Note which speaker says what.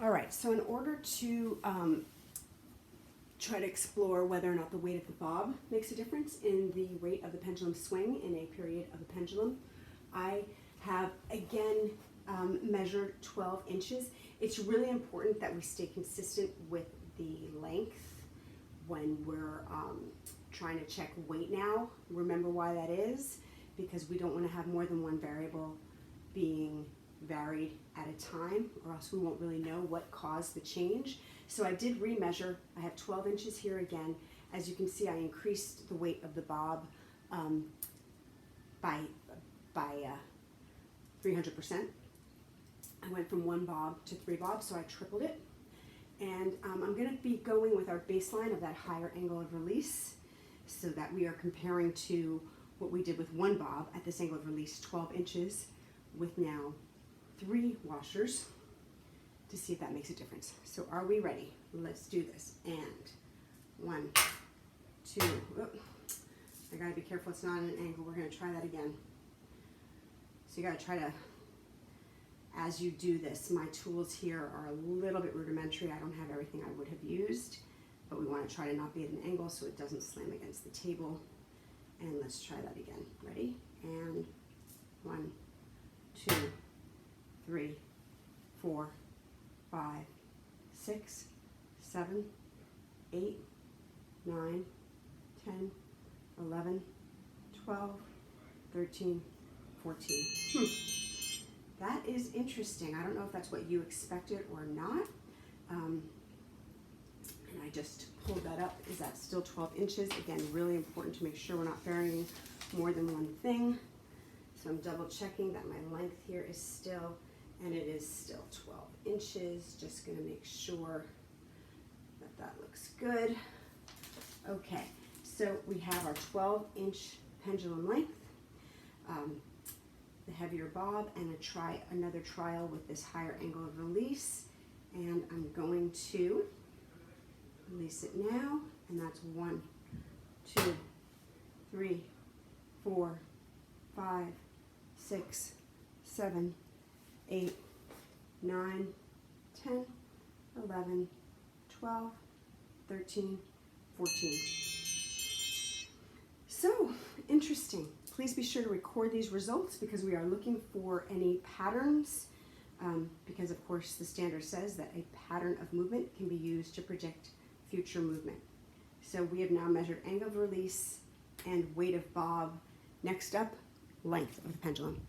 Speaker 1: All right, so in order to try to explore whether or not the weight of the bob makes a difference in the rate of the pendulum swing in a period of a pendulum, I have again measured 12 inches. It's really important that we stay consistent with the length when we're trying to check weight now. Remember why that is? Because we don't want to have more than one variable being varied at a time, or else we won't really know what caused the change. So I did remeasure. I have 12 inches here again. As you can see, I increased the weight of the bob by 300%. I went from 1 bob to 3 bobs, so I tripled it. And I'm going to be going with our baseline of that higher angle of release, so that we are comparing to what we did with 1 bob at this angle of release, 12 inches, with now 3 washers, to see if that makes a difference. So are we ready? Let's do this. And 1, 2, oh, I gotta be careful it's not at an angle. We're gonna try that again. So you gotta try to, as you do this, my tools here are a little bit rudimentary. I don't have everything I would have used, but we wanna try to not be at an angle so it doesn't slam against the table. And let's try that again. Ready? And 1, 2, 3, 4, 5, 6, 7, 8, 9, 10, 11, 12, 13, 14. That is interesting. I don't know if that's what you expected or not. And I just pulled that up. Is that still 12 inches? Again, really important to make sure we're not varying more than one thing. So I'm double checking that my length here is still, and it is still 12 inches. Just gonna make sure that that looks good. Okay, so we have our 12-inch pendulum length, the heavier bob, and another trial with this higher angle of release. And I'm going to release it now, and that's 1, 2, 3, 4, 5, 6, 7, 8, 9, 10, 11, 12, 13, 14. So, interesting. Please be sure to record these results because we are looking for any patterns, because of course the standard says that a pattern of movement can be used to predict future movement. So we have now measured angle of release and weight of bob. Next up, length of the pendulum.